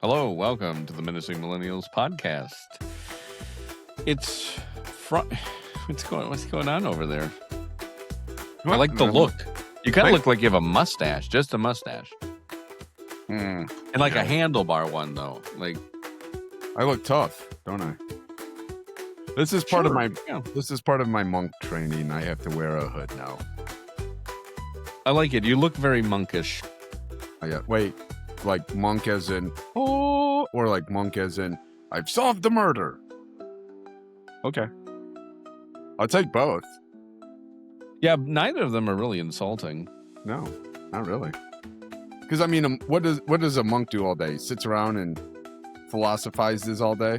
Hello, welcome to the Menacing Millennials podcast. It's what's going on over there? I like the look. You kind of look like you have a mustache, just a mustache, and like a handlebar one though. Like I look tough, don't I? This is part of my This is part of my monk training. I have to wear a hood now. I like it. You look very monkish. Wait, like monk as in or like monk as in I've solved the murder. Okay, I'll take both. Yeah, neither of them are really insulting. No, not really. Because I mean, what does a monk do all day? Sits around and philosophizes all day.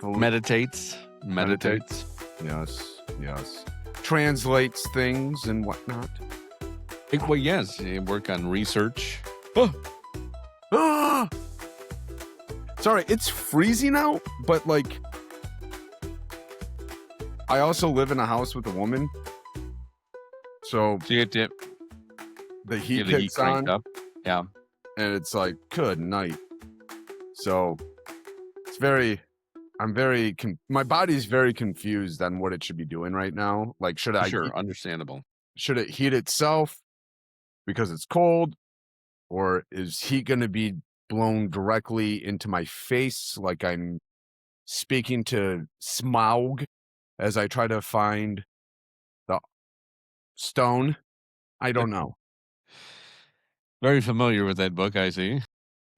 Meditates. Yes. Translates things and whatnot. Well, yes, you work on research. Sorry, it's freezing out, but like, I also live in a house with a woman, so you get to the heat get the heat kicks cranked on, up. Yeah, and it's like good night. So it's my body's very confused on what it should be doing right now. Like, understandable. Should it heat itself because it's cold, or is heat going to be blown directly into my face like I'm speaking to Smaug as I try to find the stone? I don't know. Very familiar with that book, I see.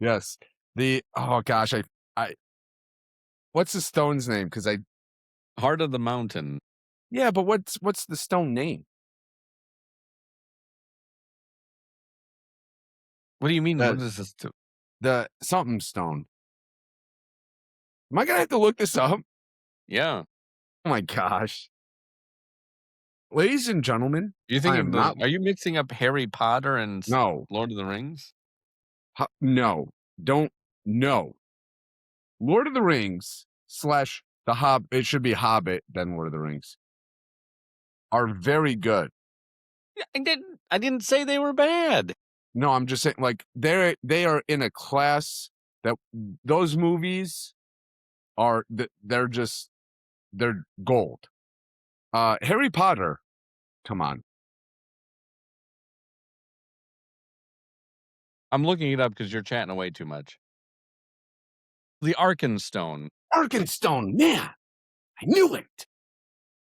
Yes. Oh gosh, I what's the stone's name? Because Heart of the Mountain. Yeah, but what's the stone name? What do you mean? What is this? The something stone. Am I gonna have to look this up? Yeah. Oh my gosh. Ladies and gentlemen, are you mixing up Harry Potter and No. Lord of the Rings? No. No. Lord of the Rings / the Hobbit, it should be Hobbit, then Lord of the Rings, are very good. Yeah, I didn't say they were bad. No, I'm just saying, like, they are in a class that those movies are, they're gold. Harry Potter, come on. I'm looking it up because you're chatting away too much. The Arkenstone. Arkenstone, yeah, I knew it.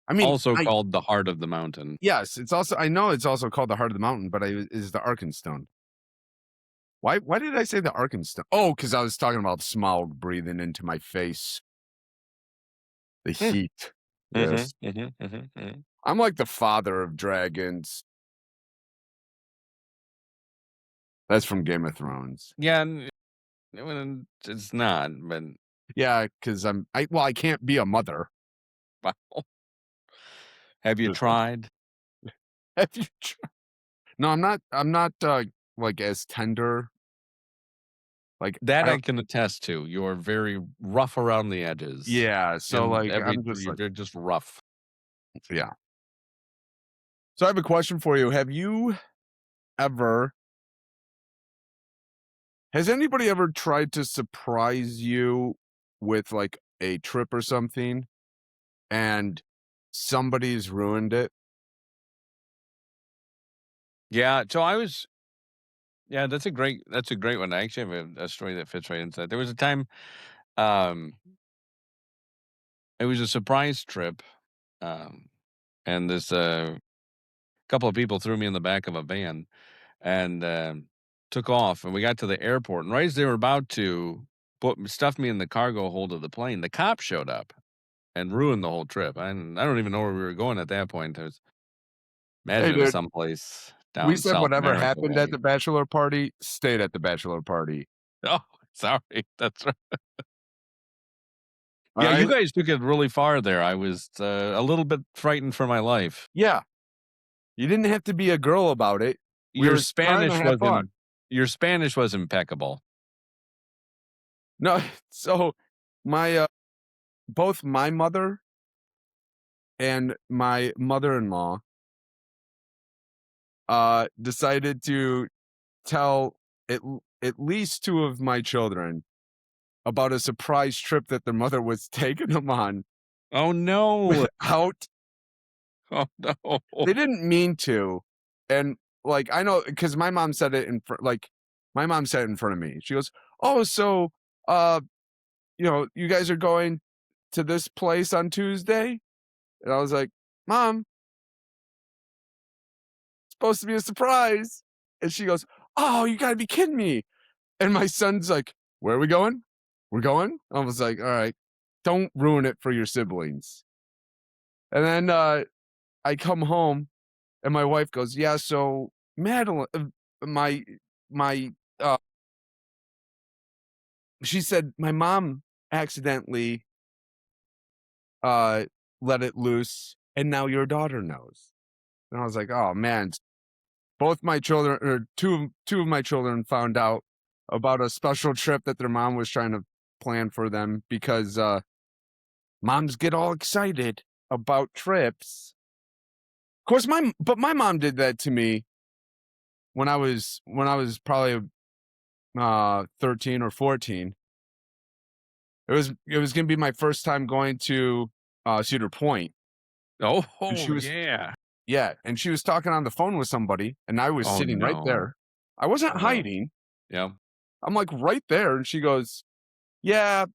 I mean, also called the Heart of the Mountain. Yes, I know it's also called the Heart of the Mountain, but is the Arkenstone. Why did I say the Arkenstone? Oh, because I was talking about Smaug breathing into my face. The heat. Yes. I'm like the father of dragons. That's from Game of Thrones. Yeah, it's not, but yeah, because I can't be a mother. Wow. Have you tried? Have you tried? No, I'm not like as tender. Like that I can attest to. You're very rough around the edges. Yeah, so like you're just rough. Yeah. So I have a question for you. Has anybody ever tried to surprise you with like a trip or something and somebody's ruined it? Yeah, so that's a great one. I actually have a story that fits right into that. There was a time, it was a surprise trip, and this couple of people threw me in the back of a van and took off, and we got to the airport, and right as they were about to stuff me in the cargo hold of the plane, the cop showed up and ruined the whole trip. I don't even know where we were going at that point. I was imagining it was someplace down we said South whatever America happened at the bachelor party stayed at the bachelor party. Oh, sorry. That's right. Yeah, you guys took it really far there. I was a little bit frightened for my life. Yeah. You didn't have to be a girl about it. Your Spanish was impeccable. No, so my both my mother and my mother-in-law decided to tell at least two of my children about a surprise trip that their mother was taking them on Oh, no. without Oh, no. they didn't mean to, and, like, I know because my mom said it in front of me. She goes, "Oh, so, uh, you guys are going to this place on Tuesday?" And I was like, "Mom, it's supposed to be a surprise." And she goes, "Oh, you gotta be kidding me." And my son's like, "Where are we going? We're going?" I was like, "All right, don't ruin it for your siblings." And then, I come home and my wife goes, "Yeah, so Madeline, my my, uh" she said, "My mom accidentally, uh, let it loose, and now your daughter knows." And I was like, "Oh, man." Both my children or two of my children found out about a special trip that their mom was trying to plan for them because, moms get all excited about trips. Of course, my mom did that to me when I was probably, 13 or 14. It was gonna be my first time going to, Cedar Point, and Oh, she was yeah. yeah, and she was talking on the phone with somebody, and I was Oh, sitting right no. there. I wasn't Oh, no. hiding. Yeah. I'm, like, right there, and she goes, "Yeah,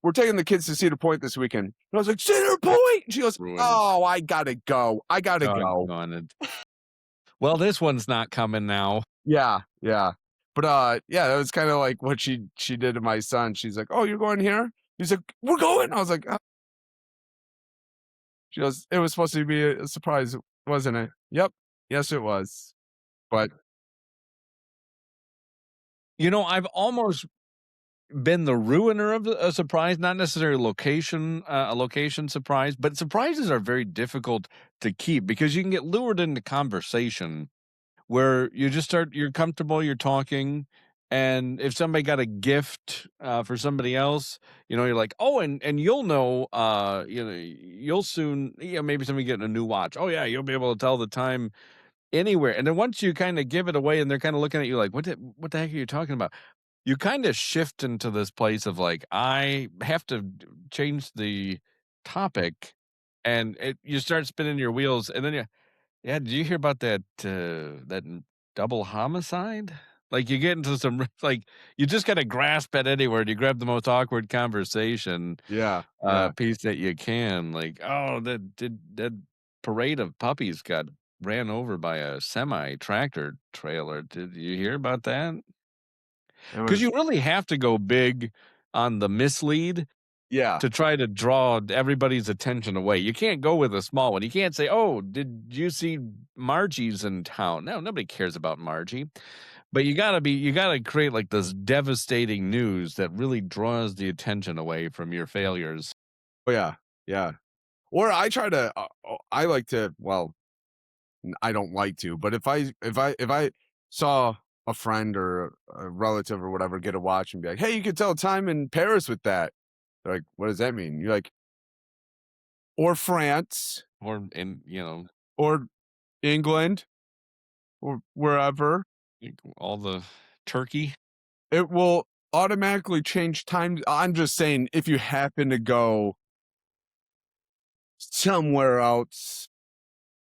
we're taking the kids to Cedar Point this weekend." And I was like, "Cedar Point?" She goes, Ruined. "Oh, I gotta go. I gotta go." Doggone it. Well, this one's not coming now. Yeah, yeah. But, yeah, that was kinda like what she did to my son. She's like, "Oh, you're going here?" He's like, "We're going." I was like, She goes, "It was supposed to be a surprise, wasn't it?" "Yep. Yes, it was." But I've almost been the ruiner of a surprise, not necessarily a location surprise, but surprises are very difficult to keep because you can get lured into conversation where you're comfortable, you're talking, and if somebody got a gift for somebody else, you're like, oh, and you'll soon, maybe somebody getting a new watch. Oh yeah, you'll be able to tell the time anywhere. And then once you kind of give it away, and they're kind of looking at you like, what the heck are you talking about? You kind of shift into this place of like, I have to change the topic, and you start spinning your wheels, and then yeah, did you hear about that double homicide? Like, you get into some like, you just gotta grasp at anywhere, and you grab the most awkward conversation, yeah, yeah. piece that you can, like, "Oh, that parade of puppies got ran over by a semi-tractor trailer. Did you hear about that?" It Because was you really have to go big on the mislead yeah. to try to draw everybody's attention away. You can't go with a small one. You can't say, "Oh, did you see Margie's in town?" No, nobody cares about Margie. But you gotta create like this devastating news that really draws the attention away from your failures. Oh, yeah, yeah. Or I try to, I like to well, I don't like to, but if I saw a friend or a relative or whatever get a watch and be like, "Hey, you could tell time in Paris with that." They're like, "What does that mean?" You're like, "Or France, Or in, or England, or wherever." all the turkey. It will automatically change time. I'm just saying, if you happen to go somewhere else,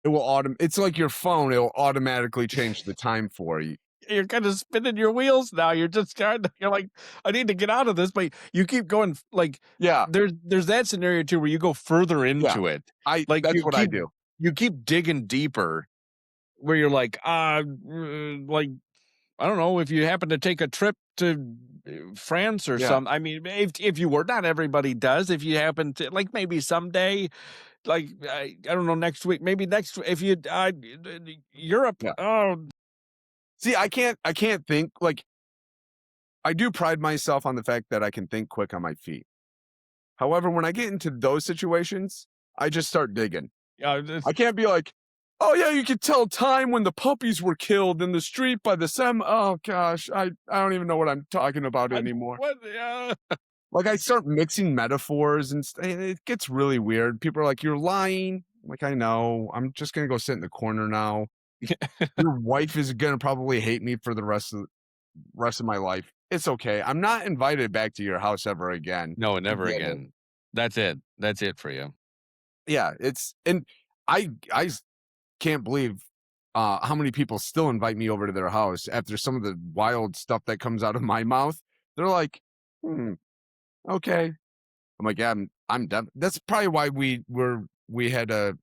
it's like your phone, it'll automatically change the time for you. You're kinda spinning your wheels now. You're like, "I need to get out of this," but you keep going like, Yeah, there's that scenario too where you go further yeah. into it. I Like, That's what I do. you keep digging deeper where you're like, like, I don't know, if you happen to take a trip to, France or Yeah, I mean, if you were not everybody does, if you happen to like, maybe someday, like, I don't know, next week, maybe next if you, Europe, yeah. oh. See, I can't think, like, I do pride myself on the fact that I can think quick on my feet. However, when I get into those situations, I just start digging. This I can't be like, "Oh, yeah, you could tell time when the puppies were killed in the street by the oh gosh, I don't even know what I'm talking about I anymore. what, Like, I start mixing metaphors and it gets really weird. People are like, "You're lying." I'm like, "I know. I'm just gonna go sit in the corner now. Your wife is gonna probably hate me for the rest of my life." It's okay. I'm not invited back to your house ever again. No, I never get it. again. That's it. That's it for you. Yeah, it's and I can't believe, how many people still invite me over to their house after some of the wild stuff that comes out of my mouth. They're like, "Hmm, okay." I'm like, "Yeah, I'm def" that's probably why we had to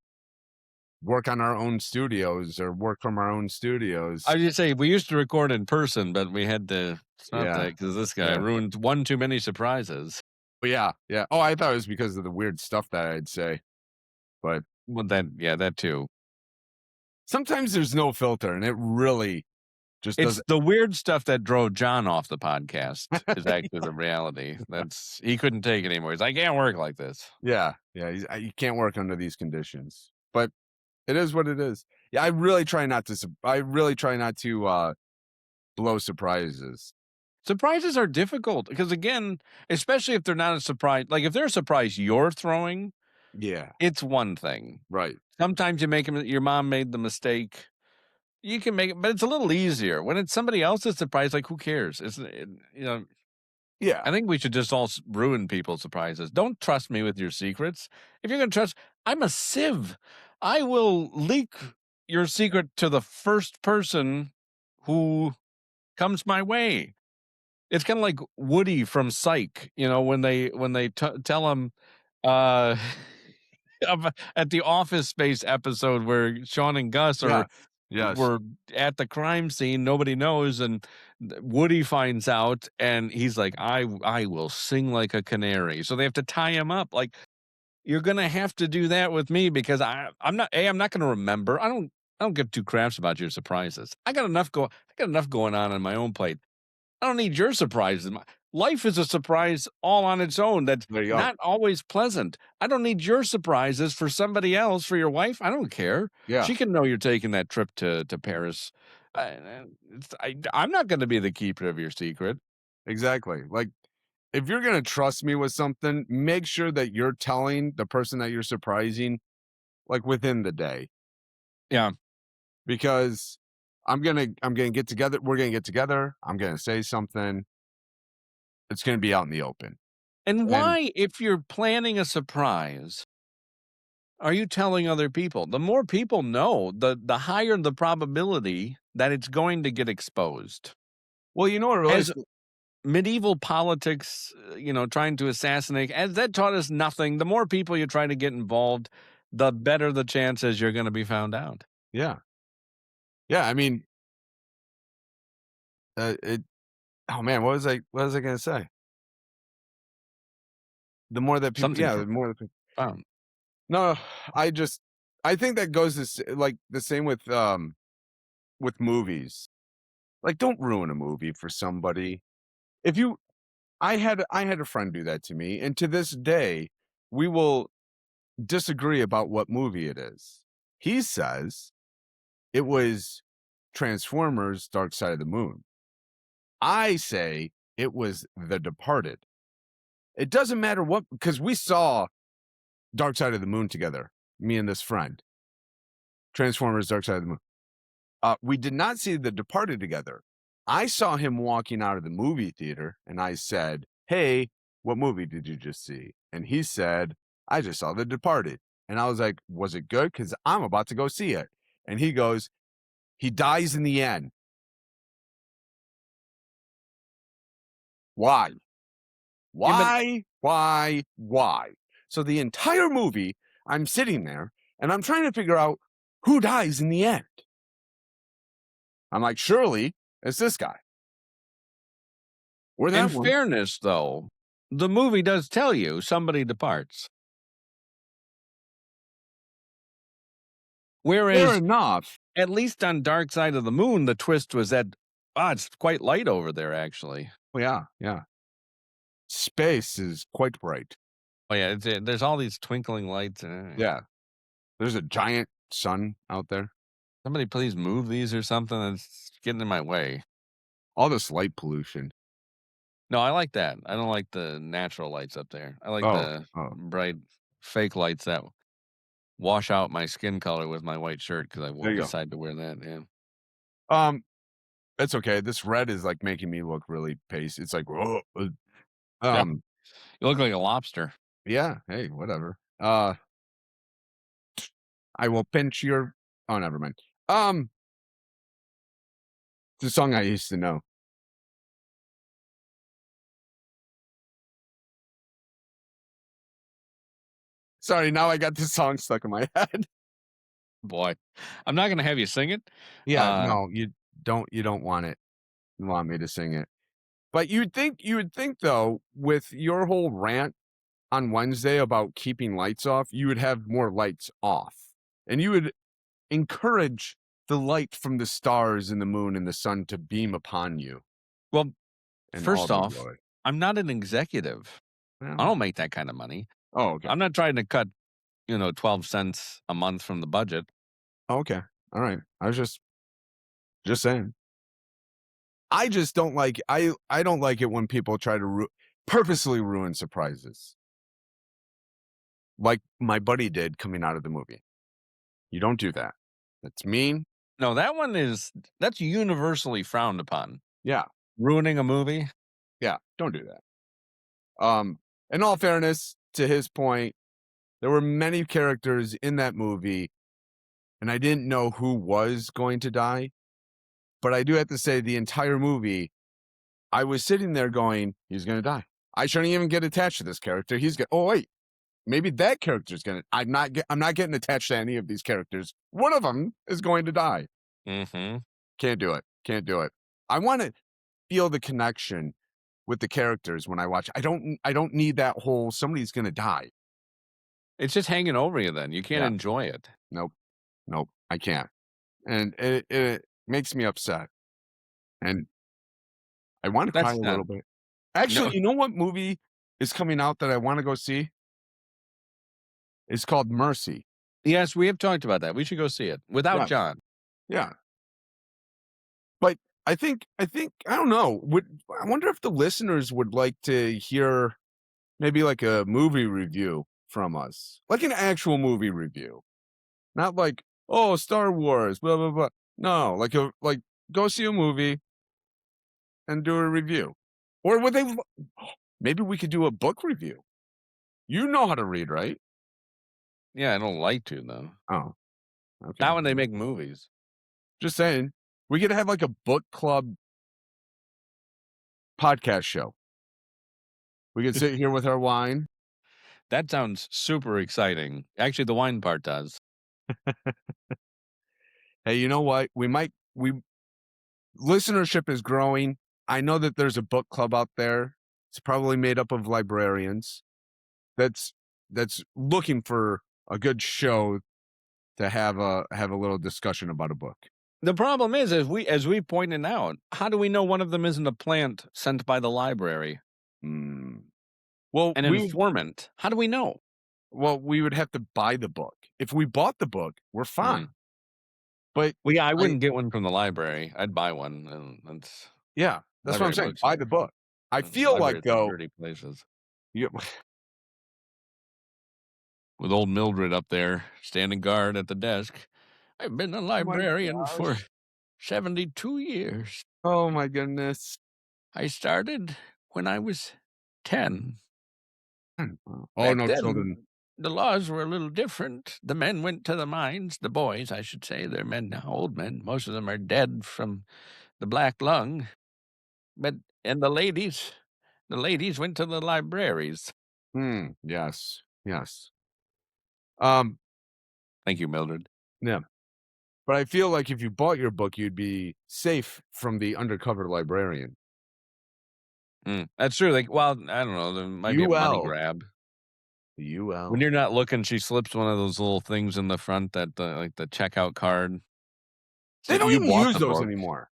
work on our own studios or work from our own I studios. was just say we used to record in person, but we had to stop Yeah, that because this guy yeah. ruined one too many surprises. But yeah, yeah. Oh, I thought it was because of the weird stuff that I'd say, but Well, that yeah, that too. sometimes there's no filter, and it really just It's doesn't. the weird stuff that drove John off the podcast is actually the reality. That's he couldn't take it anymore. He's like, "I can't work like this." Yeah, yeah, you can't work under these conditions, but it is what it is. Yeah, I really try not to I really try not to, blow surprises. Surprises are difficult because again, especially if they're not a surprise, like if they're a surprise you're throwing, Yeah, it's one thing. right. Sometimes you make 'em your mom made the mistake. You can make it, but it's a little easier when it's somebody else's surprise. Like, who cares? It's you know. Yeah, I think we should just all ruin people's surprises. Don't trust me with your secrets. If you're going to trust, I'm a sieve. I will leak your secret to the first person who comes my way. It's kind of like Woody from Psych, when they tell him uh at the Office Space episode where Sean and Gus are yes, yes, were at the crime scene, nobody knows, and Woody finds out, and he's like, "I will sing like a canary." So they have to tie him up. Like, you're gonna have to do that with me because I'm not gonna remember. I don't give two craps about your surprises. I got enough going on my own plate. I don't need your surprises. Life is a surprise all on its own that's there you go. not always pleasant. I don't need your surprises for somebody else, for your wife. I don't care. Yeah, She can know you're taking that trip to Paris. I'm not going to be the keeper of your secret. exactly. Like, if you're gonna trust me with something, make sure that you're telling the person that you're surprising, like, within the day, Yeah. because I'm gonna get together we're gonna get together, I'm gonna say something, it's gonna be out in the open, And and why, if you're planning a surprise, are you telling other people? The more people know, the higher the probability that it's going to get exposed. well, you know what really As medieval politics, trying to assassinate, as that taught us nothing. The more people you try to get involved, the better the chances you're going to be found out. yeah. Yeah, I mean, it oh, man, what was I gonna say? The more that people Something yeah, the more that profound. no, I just I think that goes this like, the same with movies. Like, don't ruin a movie for somebody. If you I had a friend do that to me, and to this day, we will disagree about what movie it is. He says it was Transformers: Dark Side of the Moon. I say it was The Departed. It doesn't matter what because we saw Dark Side of the Moon together, me and this friend. Transformers: Dark Side of the Moon. We did not see The Departed together. I saw him walking out of the movie theater, and I said, "Hey, what movie did you just see?" And he said, "I just saw The Departed." And I was like, "Was it good? Because I'm about to go see it." And he goes, "He dies in the end. Why? Yeah, but Why? Why? Why?" So the entire movie, I'm sitting there and I'm trying to figure out who dies in the end. I'm like, surely it's this guy or in that one. fairness, though, the movie does tell you somebody departs. Fair Whereas, enough. at least on Dark Side of the Moon, the twist was that, it's quite light over there, actually. Well, yeah, yeah. Space is quite bright. Oh, yeah, there's all these twinkling lights. Yeah. There's a giant sun out there. Somebody please move these or something. That's getting in my way. All this light pollution. No, I like that. I don't like the natural lights up there. I like Oh, the oh, bright fake lights that wash out my skin color with my white shirt because I there won't you go. decide to wear that. Yeah. Um, It's okay. This red is, like, making me look really pasty. It's like, "Whoa," Yeah, um, you look like a lobster. yeah, hey, whatever. I will pinch your oh, never mind. Um, it's a song I used to know. Sorry, now I got this song stuck in my head. Boy, I'm not gonna have you sing it. Yeah, Uh, no, you don't want it. You want me to sing it. But you would think though, with your whole rant on Wednesday about keeping lights off, you would have more lights off. And you would encourage the light from the stars and the moon and the sun to beam upon you well, and all first be off, glory. I'm not an executive. I Well, don't make that kind of money. oh, okay. I'm not trying to cut, 12 cents a month from the budget. Oh, okay. All right. I was just saying. I just don't like I don't like it when people try to purposely ruin surprises. Like my buddy did coming out of the movie. You don't do that. That's mean. No, that's universally frowned upon. Yeah. Ruining a movie? Yeah. Don't do that. In all fairness, to his point, there were many characters in that movie, and I didn't know who was going to die. But I do have to say, the entire movie, I was sitting there going, "He's going to die. I shouldn't even get attached to this character. He's going. Oh wait, maybe that character's going to. I'm not getting attached to any of these characters. One of them is going to die. Mhm. Can't do it. Can't do it. I want to feel the connection with the characters when I watch. I don't need that whole somebody's going to die. It's just hanging over you then. You can't Yeah. enjoy it. Nope. Nope. I can't. And it makes me upset. And I want to cry a That's not little bit. Actually, no. you know what movie is coming out that I wanna go see? It's called Mercy. Yes, we have talked about that. We should go see it without Yeah, John. yeah. But I think I don't know, I wonder if the listeners would like to hear maybe like a movie review from us, like an actual movie review, not like, "Oh, Star Wars, blah, blah, blah." No, like, go see a movie and do a review. Or would they maybe we could do a book review. You know how to read, right? Yeah, I don't like to, though. Oh, okay. Not when they make movies. Just saying. We could have like a book club podcast show. We could sit here with our wine. That sounds super exciting. Actually, the wine part does. Hey, you know what? We listenership is growing. I know that there's a book club out there. It's probably made up of librarians that's that's looking for a good show to have a little discussion about a book. The problem is, as we pointed out, how do we know one of them isn't a plant sent by the library? Hmm. Well, An informant? How do we know? we would have to buy the book. If we bought the book, we're fine. Mm. But Well, yeah, I I wouldn't get one from the library. I'd buy one, and that's yeah, that's what I'm library saying. books Buy are the book. I feel like libraries are though, dirty places. you, With old Mildred up there standing guard at the desk. I've been a oh my librarian for gosh. 72 years. Oh my goodness. I started when I was 10. Oh, Back no then, children. the laws were a little different. The men went to the mines, the boys, I should say. They're men now, old men. Most of them are dead from the black lung. But and the ladies went to the libraries. Yes, yes. Um, Thank you, Mildred. yeah, but I feel like if you bought your book, you'd be safe from the undercover librarian. That's true. Like, well, I don't know. There might be a money UL. grab. When UL. you're not looking, she slips one of those little things in the front that like the checkout card. So They don't you even bought use the those book. anymore.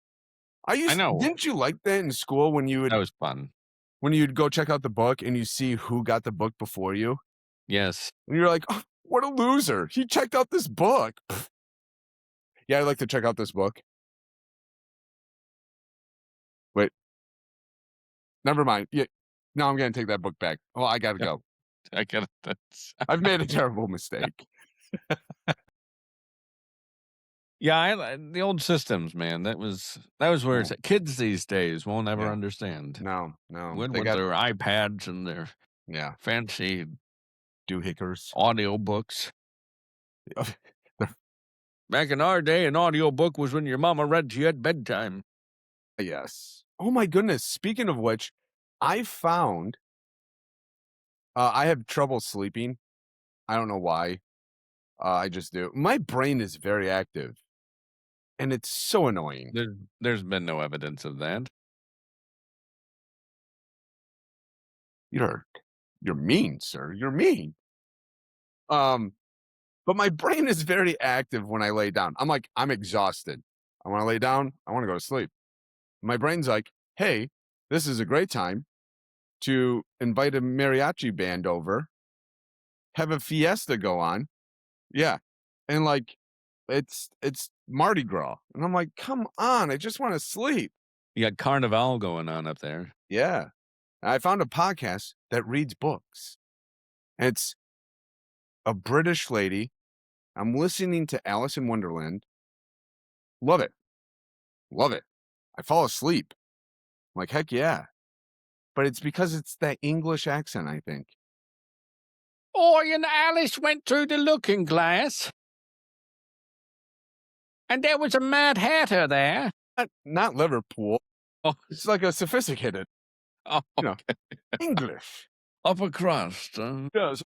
I know. Didn't you like that in school That was fun. when you'd go check out the book and you see who got the book before you? Yes. And you're like, "Oh, what a loser. He checked out this book." Yeah, I'd like to check out this book. Wait, never mind. Yeah, no, I'm gonna take that book back. Oh, I gotta go. I get it. That's I've made a terrible mistake. Yeah, the old systems, man. That was where Yeah. it's at. Kids these days won't ever Yeah. understand. No, no. With They with got their iPads and their yeah, fancy doohickers. audiobooks. They're Back in our day, an audiobook was when your mama read to you at bedtime. yes. Oh my goodness. Speaking of which, I found I have trouble sleeping. I don't know why. I just do. My brain is very active, and it's so annoying. There's been no evidence of that. You're you're mean, sir. You're mean. Um, but my brain is very active when I lay down. I'm like, I'm exhausted. I want to lay down. I want to go to sleep. My brain's like, hey, this is a great time to invite a mariachi band over, have a fiesta go on. Yeah. And like it's Mardi Gras. And I'm like, come on, I just want to sleep. You got Carnival going on up there. Yeah. I found a podcast that reads books. It's a British lady. I'm listening to Alice in Wonderland. Love it. Love it. I fall asleep. I'm like, heck yeah. But it's because it's that English accent, I think. Oh, and Alice went through the looking glass, and there was a Mad Hatter there. Not Liverpool. Oh, It's like a sophisticated, oh, you know, English. upper crust. Yes.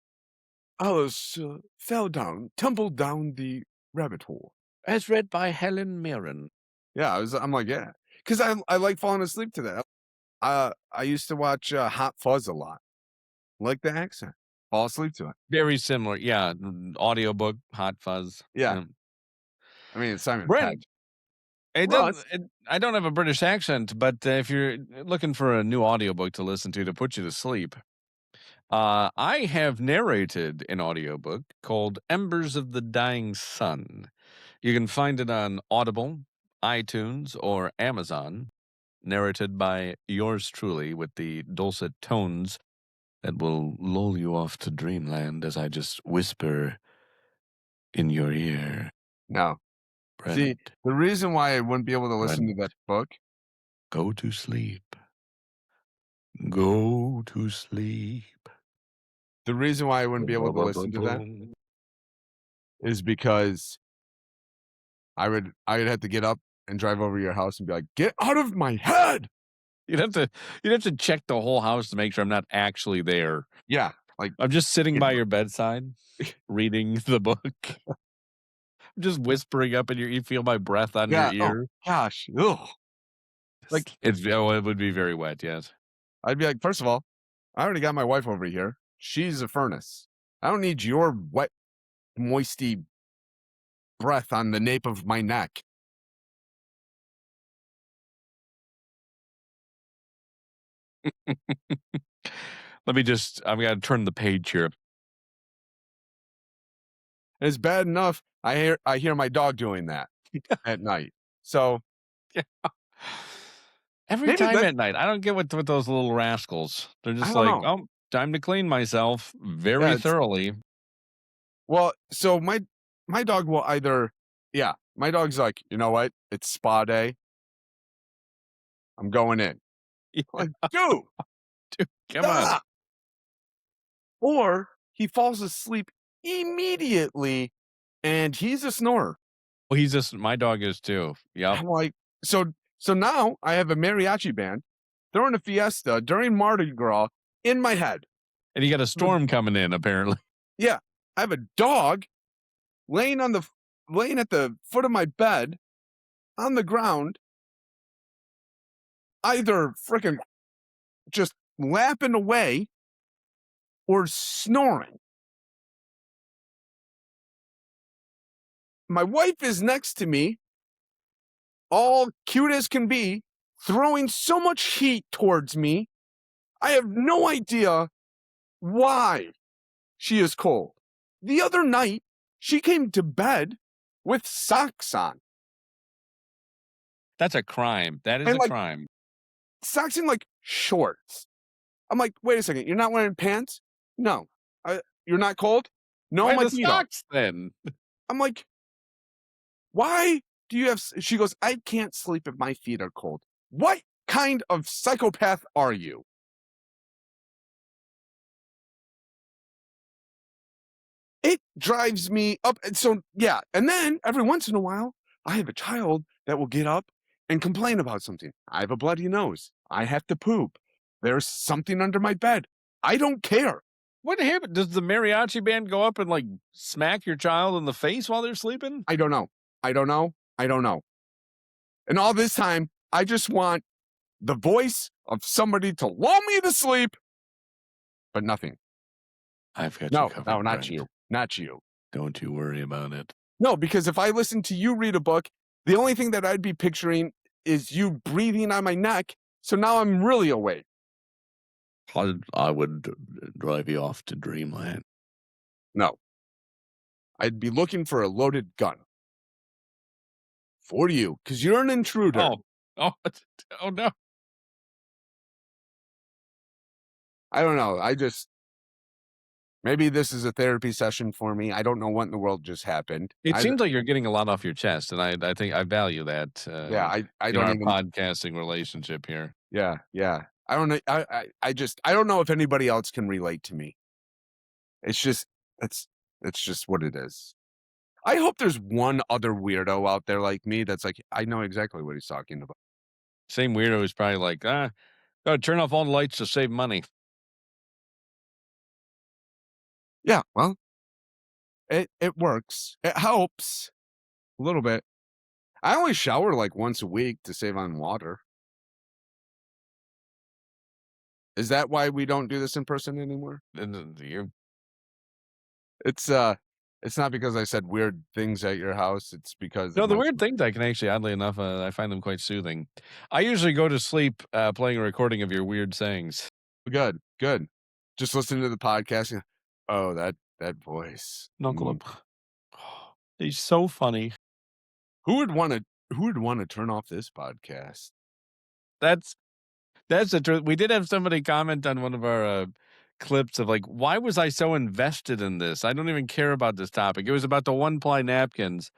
Alice fell down, tumbled down the rabbit hole. As read by Helen Mirren. Yeah, I'm like, yeah. Because I like falling asleep to that. I used to watch Hot Fuzz a lot. Like the accent. Fall asleep to it. Very similar. Yeah, audiobook, Hot Fuzz. Yeah. Yeah. I mean, it's Simon Pegg. Brent, Russ. I don't have a British accent, but if you're looking for a new audiobook to listen to put you to sleep, I have narrated an audiobook called Embers of the Dying Sun. You can find it on Audible, iTunes, or Amazon, narrated by yours truly with the dulcet tones that will lull you off to dreamland as I just whisper in your ear. No. See, Brent, the reason why I wouldn't be able to listen to Brent, that book, go to sleep. Go to sleep. the reason why I wouldn't be able to listen to that is because I would have to get up and drive over to your house and be like, "Get out of my head!" You'd have to check the whole house to make sure I'm not actually there. Yeah, like I'm just sitting get by your bedside, reading the book. Just whispering up in your you feel my breath on your yeah. Oh ear. gosh, ugh. Like It would be very wet, yes. I'd be like, first of all, I already got my wife over here. She's a furnace. I don't need your wet, moisty breath on the nape of my neck. I've got to turn the page here. It's bad enough I hear my dog doing that at night. So Every maybe time that at night. I don't get with those little rascals. They're I just don't like, know. "Oh, time to clean myself Yeah, very it's thoroughly." well, so my dog will either yeah, my dog's like, you know what? It's spa day. I'm going in. Like, dude, Come on. stop. Or he falls asleep immediately and he's a snorer. Well, he's just my dog is too. Yep. I'm like, so now I have a mariachi band throwing a fiesta during Mardi Gras in my head. And you got a I have a- storm coming in, apparently. Yeah, I have a dog laying laying at the foot of my bed on the ground, either freaking just lapping away or snoring. My wife is next to me, all cute as can be, throwing so much heat towards me. I have no idea why she is cold. The other night, she came to bed with socks on That's a crime. That is and a like crime. socks and like shorts. I'm like, wait a second, you're not wearing pants? No. You're not cold? No, Why my the feet are. socks then? I'm like, Why do you have she goes, "I can't sleep if my feet are cold." What kind of psychopath are you? It drives me up, and so yeah, and then every once in a while, I have a child that will get up and complain about something. I have a bloody nose. I have to poop. There's something under my bed. I don't care. What happened? Does the mariachi band go up and, like, smack your child in the face while they're sleeping? I don't know. I don't know. I don't know. And all this time, I just want the voice of somebody to lull me to sleep, but nothing. I've got you No, no, covered, not friend. you. Not you. Don't you worry about it. No, because if I listen to you read a book, the only thing that I'd be picturing is you breathing on my neck. So now I'm really awake. I would drive you off to dreamland. No, I'd be looking for a loaded gun for you because you're an intruder. Oh. Oh, oh, no. I don't know. Maybe this is a therapy session for me. I don't know what in the world just happened. It seems like you're getting a lot off your chest, and I think I value that, Yeah, I in don't our even, podcasting relationship here. yeah, yeah. I don't know. I don't know if anybody else can relate to me. It's just, it's, it's just what it is. I hope there's one other weirdo out there like me that's like, I know exactly what he's talking about. Same weirdo who's probably like, gotta turn off all the lights to save money." Yeah, well, it works. It helps a little bit. I only shower like once a week to save on water. Is that why we don't do this in person anymore? And then you're It's uh it's not because I said weird things at your house. It's because of no, the my weird things I can actually, oddly enough, I find them quite soothing. I usually go to sleep, playing a recording of your weird sayings. good, good. Just listening to the podcast. Oh, that voice. Knuckle up. He's so funny. Who would want to who would want to turn off this podcast? That's That's the truth. We did have somebody comment on one of our, clips of, like, "Why was I so invested in this? I don't even care about this topic." It was about the one-ply napkins,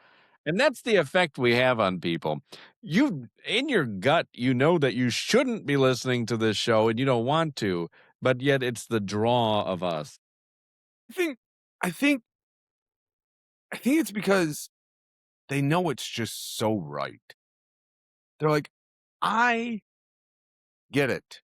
and that's the effect we have on people. You in your gut, you know that you shouldn't be listening to this show, and you don't want to, but yet it's the draw of us. I think I think I think it's because they know it's just so right. They're like, "I get it.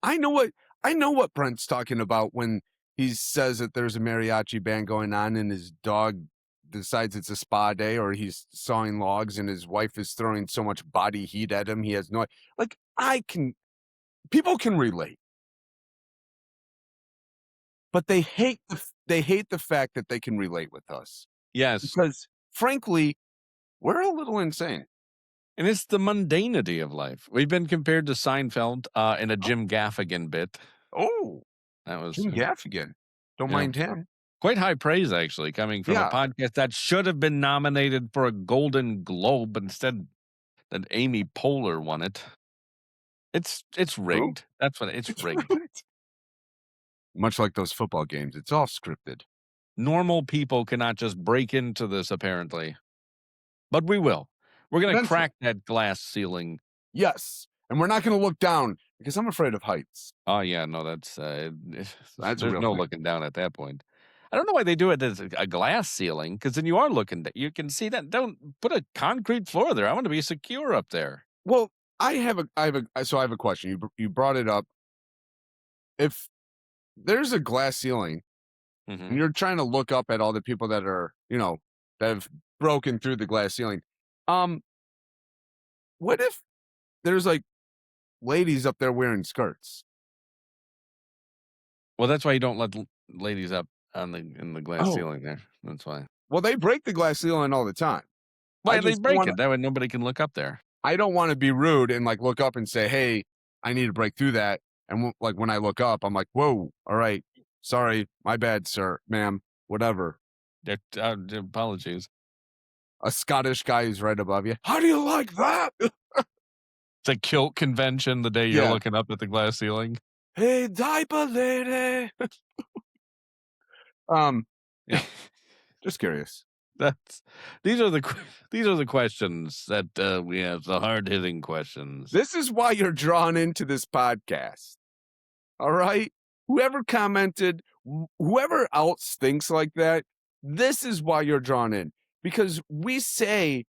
I know what I know what Brent's talking about when he says that there's a mariachi band going on and his dog decides it's a spa day or he's sawing logs and his wife is throwing so much body heat at him he has no like I can people can relate, but they hate the fact that they can relate with us Yes, because frankly, we're a little insane. and it's the mundanity of life. We've been compared to Seinfeld, in a Oh, Jim Gaffigan bit. oh, That was, Jim Gaffigan. Don't yeah. mind him. Quite high praise, actually, coming from a Yeah. podcast that should have been nominated for a Golden Globe, instead that Amy Poehler won it. It's Who? rigged. That's what it's It's rigged. right. Much like those football games, it's all scripted. Normal people cannot just break into this, apparently, but we will. We're gonna Eventually. crack that glass ceiling. Yes, and we're not gonna look down because I'm afraid of heights. Oh, yeah, no, that's, That's a there's real no thing. looking down at that point. I don't know why they do it as a glass ceiling, because then you are looking d you can see that. Don't put a concrete floor there. I wanna be secure up there. Well, I have a question. You brought it up. If there's a glass ceiling and Mhm. you're trying to look up at all the people that are, that have broken through the glass ceiling, um, what if there's, like, ladies up there wearing skirts? Well, that's why you don't let l ladies up on the in the glass Oh. ceiling there. That's why. Well, they break the glass ceiling all the time. I Why they just don't break wanna it? That way nobody can look up there. I don't wanna be rude and, like, look up and say, "Hey, I need to break through that," and like, when I look up, I'm like, "Whoa, alright. Sorry, my bad, sir, ma'am, whatever." Apologies. A Scottish guy who's right above you. "How do you like that?" It's a kilt convention the day you're Yeah. looking up at the glass ceiling. "Hey, diaper lady." Um, yeah, just curious. That's these are these are the questions that we have, the hard-hitting questions. This is why you're drawn into this podcast. All right? Whoever commented, whoever else thinks like that, this is why you're drawn in. Because we say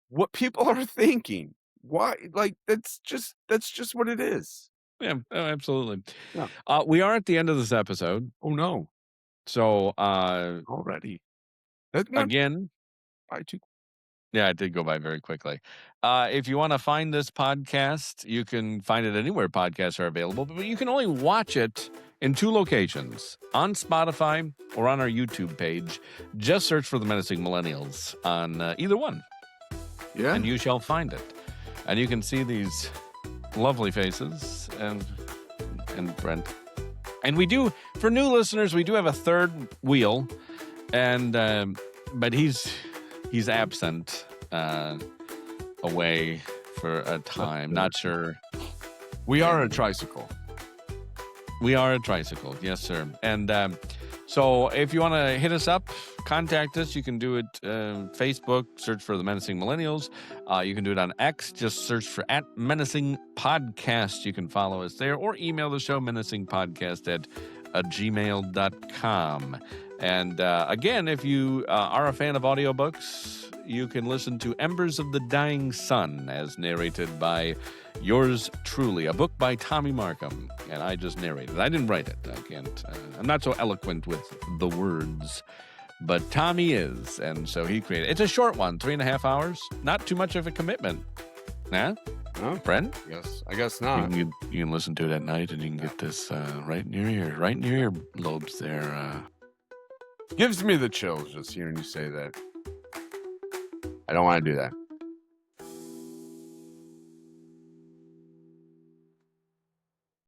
what people are thinking. Why? Like, that's just what it is. Yeah, oh, absolutely. Yeah. We are at the end of this episode. Oh, no. So, Already. That's not again, by too. yeah, it did go by very quickly. If you want to find this podcast, you can find it anywhere podcasts are available, but you can only watch it in 2 locations, on Spotify or on our YouTube page. Just search for the Menacing Millennials on either one, Yeah. and you shall find it. And you can see these lovely faces and Brent. And we do, for new listeners, we do have a third wheel, and but he's absent away for a time. Not sure. We are a tricycle. We are a tricycle, yes, sir. And so if you want to hit us up, contact us. You can do it Facebook, search for the Menacing Millennials. You can do it on X, just search for @Menacing Podcast. You can follow us there, or email the show menacingpodcast@gmail.com. And again, if you are a fan of audiobooks, you can listen to Embers of the Dying Sun, as narrated by yours truly, a book by Tommy Markham. And I just narrated. I didn't write it. I can't. I'm not so eloquent with the words, but Tommy is. And so he created. It's a short one, 3.5 hours. Not too much of a commitment. Nah? No, Friend? yes, I guess not. You can listen to it at night, and you can get this right in your ear, right in your ear lobes there. Gives me the chills just hearing you say that. I don't want to do that.